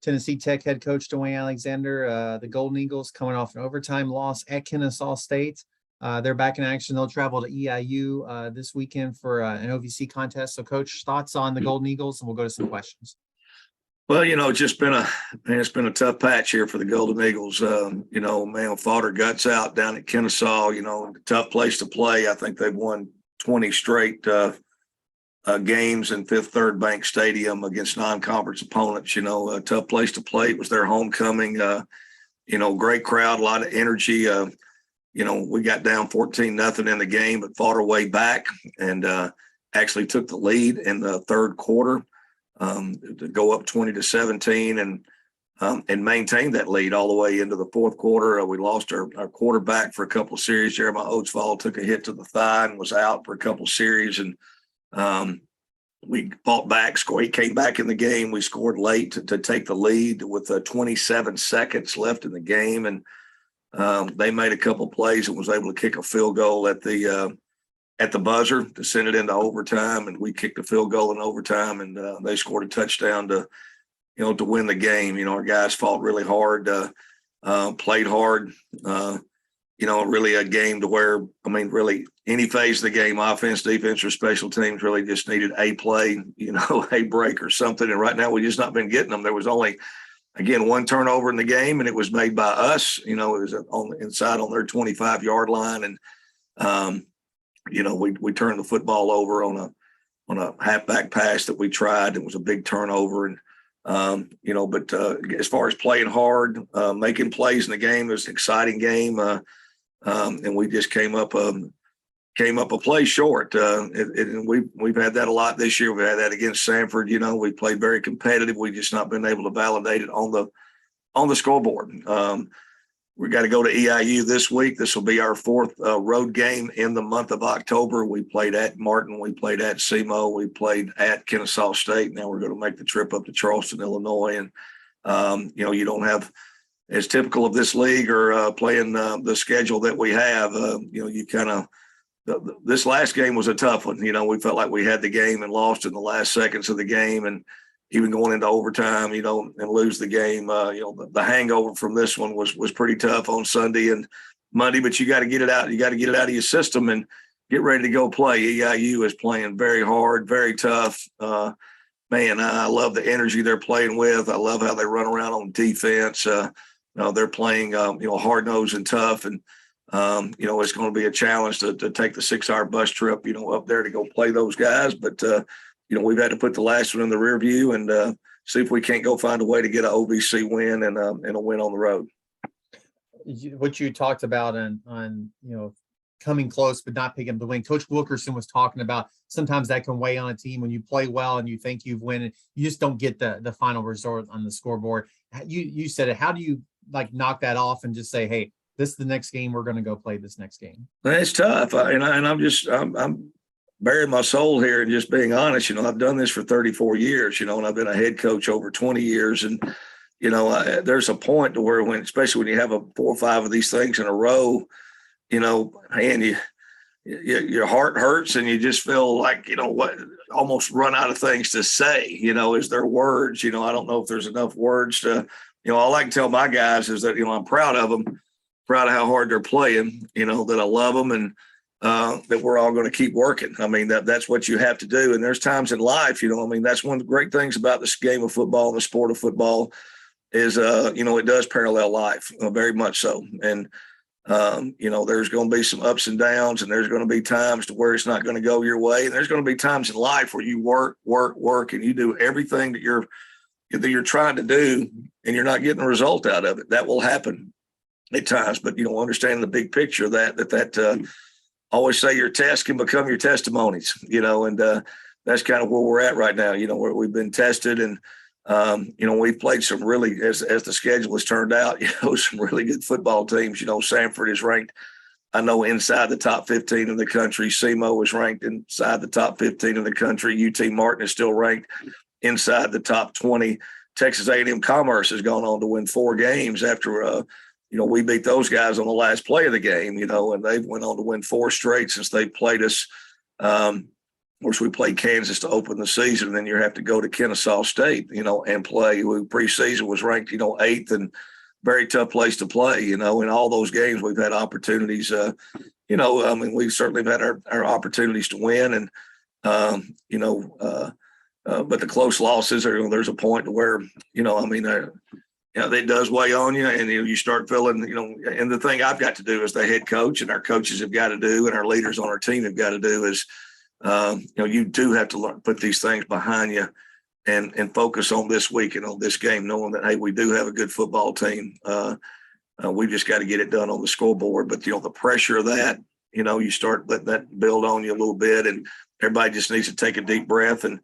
Tennessee Tech head coach Dewayne Alexander. The Golden Eagles coming off an overtime loss at Kennesaw State. They're back in action. They'll travel to EIU this weekend for an OVC contest. So, Coach, thoughts on the Golden Eagles, and we'll go to some questions. Well, it's been a tough patch here for the Golden Eagles. Fought their guts out down at Kennesaw. Tough place to play. I think they've won 20 straight games in Fifth Third Bank Stadium against non-conference opponents. A tough place to play. It was their homecoming. Great crowd, a lot of energy. We got down 14-0 in the game, but fought our way back and actually took the lead in the third quarter to go up 20-17 and maintain that lead all the way into the fourth quarter. We lost our quarterback for a couple of series. Jeremiah Oatsfall took a hit to the thigh and was out for a couple of series. And we fought back, he came back in the game. We scored late to take the lead with 27 seconds left in the game. And they made a couple of plays and was able to kick a field goal at the buzzer to send it into overtime. And we kicked a field goal in overtime, and they scored a touchdown to win the game. Our guys fought really hard, played hard. Really a game to where, really any phase of the game, offense, defense, or special teams really just needed a play, a break or something. And right now we just not been getting them. There was only, again, one turnover in the game, and it was made by us. It was inside on their 25-yard line. And, we turned the football over on a halfback pass that we tried. It was a big turnover. And, but as far as playing hard, making plays in the game, it was an exciting game. And we just came up a play short. And we've had that a lot this year. We had that against Sanford. We played very competitive. We just not been able to validate it on the scoreboard. We got to go to EIU this week. This will be our fourth road game in the month of October. We played at Martin. We played at SEMO. We played at Kennesaw State. Now we're going to make the trip up to Charleston, Illinois. And, you don't have, as typical of this league or playing the schedule that we have, you kind of, this last game was a tough one. We felt like we had the game and lost in the last seconds of the game. And even going into overtime, and lose the game. The hangover from this one was pretty tough on Sunday and Monday, but you got to get it out. You got to get it out of your system and get ready to go play. EIU is playing very hard, very tough. I love the energy they're playing with. I love how they run around on defense. They're playing, hard-nosed and tough. And, it's going to be a challenge to take the 6-hour bus trip, up there to go play those guys. But, we've had to put the last one in the rear view and see if we can't go find a way to get an OVC win and a win on the road. What you talked about on coming close but not picking up the win. Coach Wilkerson was talking about sometimes that can weigh on a team when you play well and you think you've won and you just don't get the final result on the scoreboard. You said it. How do you knock that off and just say, hey, this is the next game, we're going to go play this next game? It's tough. I'm burying my soul here and just being honest. I've done this for 34 years, and I've been a head coach over 20 years. And, there's a point to where especially when you have 4 or 5 of these things in a row, man, your heart hurts and you just feel like, almost run out of things to say, is there words? I don't know if there's enough words to, all I can tell my guys is that, I'm proud of them, proud of how hard they're playing, that I love them and, that we're all going to keep working. That's what you have to do. And there's times in life, that's one of the great things about this game of football and the sport of football is, it does parallel life very much so. And, there's going to be some ups and downs and there's going to be times to where it's not going to go your way. And there's going to be times in life where you work and you do everything that you're trying to do and you're not getting a result out of it. That will happen at times, but, understanding the big picture of that always say your tests can become your testimonies, and that's kind of where we're at right now, where we've been tested and, we've played some really, as the schedule has turned out, some really good football teams. Sanford is ranked, I know, inside the top 15 in the country. SEMO is ranked inside the top 15 in the country. UT Martin is still ranked inside the top 20. Texas A&M Commerce has gone on to win 4 games after, we beat those guys on the last play of the game, and they've went on to win 4 straight since they played us. Of course, we played Kansas to open the season, and then you have to go to Kennesaw State, and play. Preseason was ranked, 8th, and very tough place to play. In all those games, we've had opportunities. We certainly have had our opportunities to win, and but the close losses are. There's a point to where it does weigh on you, and you start feeling. And the thing I've got to do as the head coach, and our coaches have got to do, and our leaders on our team have got to do is. You do have to put these things behind you and focus on this week and on this game, knowing that, hey, we do have a good football team. We just got to get it done on the scoreboard. But, the pressure of that, you start letting that build on you a little bit, and everybody just needs to take a deep breath and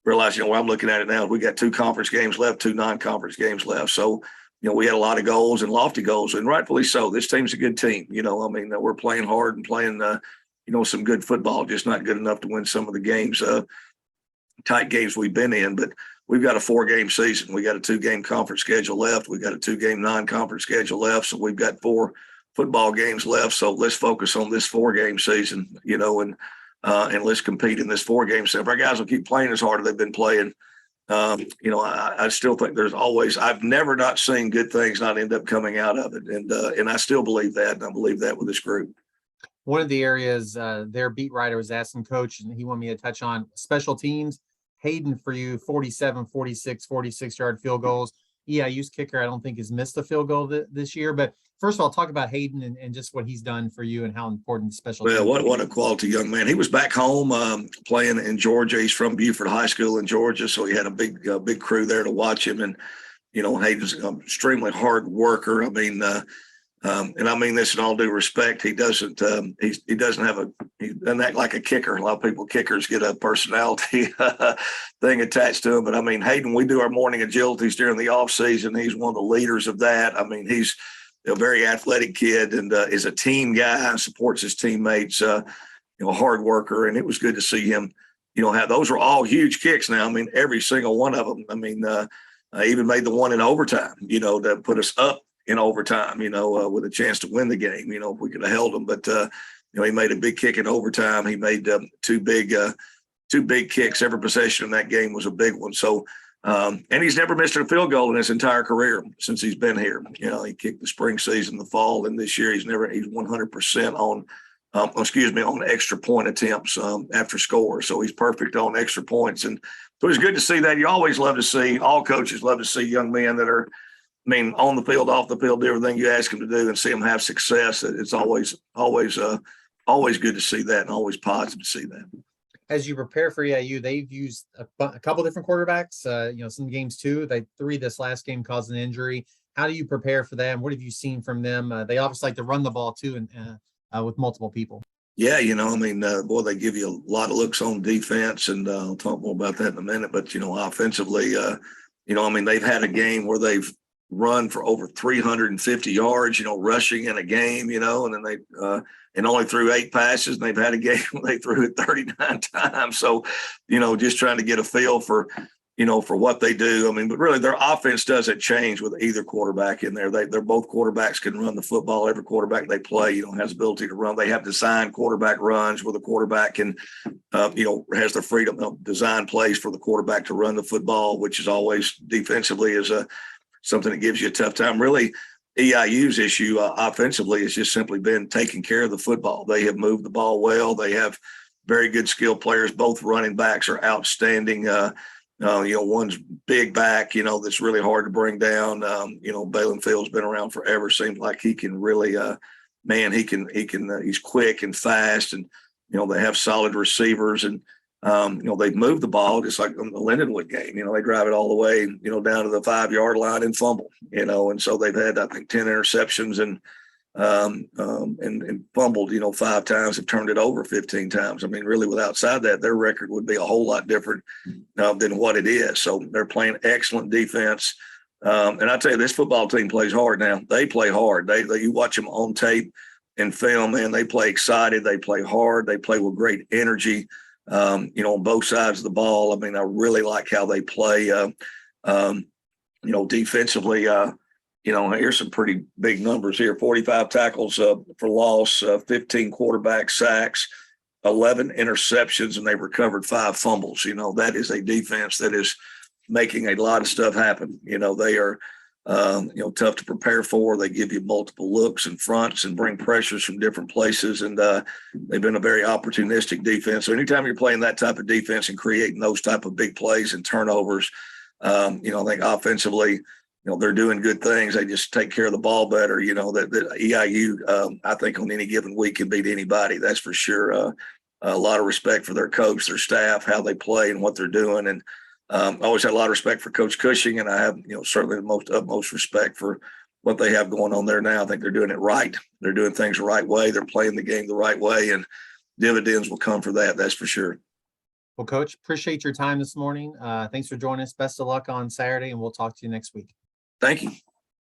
realize, where I'm looking at it now, we got 2 conference games left, 2 non-conference games left. So, we had a lot of goals and lofty goals, and rightfully so. This team's a good team. We're playing hard and playing some good football, just not good enough to win some of the games, tight games we've been in. But we've got a 4-game season. We got a 2-game conference schedule left. We got a 2-game non-conference schedule left. So we've got 4 football games left. So let's focus on this 4-game season, and let's compete in this 4-game season. If our guys will keep playing as hard as they've been playing, I still think I've never not seen good things not end up coming out of it. And I still believe that. And I believe that with this group. One of the areas their beat writer was asking coach, and he wanted me to touch on special teams. Hayden, for you, 47, 46, 46-yard field goals. EIU's kicker, I don't think, has missed a field goal this year. But first of all, talk about Hayden and just what he's done for you and how important special teams. Well, what a quality young man. He was back home playing in Georgia. He's from Buford High School in Georgia, so he had a big crew there to watch him. And, Hayden's an extremely hard worker. And I mean this in all due respect. He doesn't act like a kicker. A lot of kickers get a personality thing attached to him. But Hayden, we do our morning agilities during the off season. He's one of the leaders of that. He's a very athletic kid and is a team guy, supports his teammates, hard worker. And it was good to see him, have those were all huge kicks now. Every single one of them. I even made the one in overtime, to put us up in overtime, with a chance to win the game, if we could have held him. But, he made a big kick in overtime. He made 2 big kicks. Every possession in that game was a big one. So, and he's never missed a field goal in his entire career since he's been here. He kicked the spring season, the fall, and this year he's 100% on extra point attempts after score. So he's perfect on extra points. And so it's good to see that. You always love to see, all coaches love to see young men that are, on the field, off the field, do everything you ask them to do and see them have success. It's always good to see that and always positive to see that. As you prepare for EIU, they've used a couple different quarterbacks, some games too. 3 this last game caused an injury. How do you prepare for them? What have you seen from them? They obviously like to run the ball too and with multiple people. Yeah, they give you a lot of looks on defense, and I'll talk more about that in a minute. But, offensively, they've had a game where they've run for over 350 yards, rushing in a game, and then they and only threw 8 passes, and they've had a game where they threw it 39 times. So, just trying to get a feel for, for what they do. But really their offense doesn't change with either quarterback in there. They're both quarterbacks can run the football. Every quarterback they play, has the ability to run. They have designed quarterback runs where the quarterback can, has the freedom of design plays for the quarterback to run the football, which is always defensively is something that gives you a tough time. Really, EIU's issue offensively has just simply been taking care of the football. They have moved the ball well. They have very good skilled players. Both running backs are outstanding. One's big back, that's really hard to bring down. Balin Field's been around forever. Seems like he can really, he's quick and fast, and, they have solid receivers, and, they've moved the ball just like on the Lindenwood game. They drive it all the way, down to the 5-yard line and fumble, and so they've had, I think, 10 interceptions and fumbled, 5 times, have turned it over 15 times. Really, with outside that, their record would be a whole lot different than what it is. So they're playing excellent defense. And I tell you, this football team plays hard now. They play hard. You watch them on tape and film, and they play excited. They play hard. They play with great energy. On both sides of the ball. I really like how they play, defensively. Here's some pretty big numbers here: 45 tackles for loss, 15 quarterback sacks, 11 interceptions and they've recovered 5 fumbles. You know, that is a defense that is making a lot of stuff happen. You know, they are, tough to prepare for. They give you multiple looks and fronts and bring pressures from different places. And they've been a very opportunistic defense. So anytime you're playing that type of defense and creating those type of big plays and turnovers, I think offensively, they're doing good things. They just take care of the ball better. You know, that EIU, I think on any given week can beat anybody. That's for sure. A lot of respect for their coach, their staff, how they play and what they're doing. And I always had a lot of respect for Coach Cushing, and I have, certainly the utmost respect for what they have going on there now. I think they're doing it right. They're doing things the right way. They're playing the game the right way, and dividends will come for that. That's for sure. Well, Coach, appreciate your time this morning. Thanks for joining us. Best of luck on Saturday, and we'll talk to you next week. Thank you.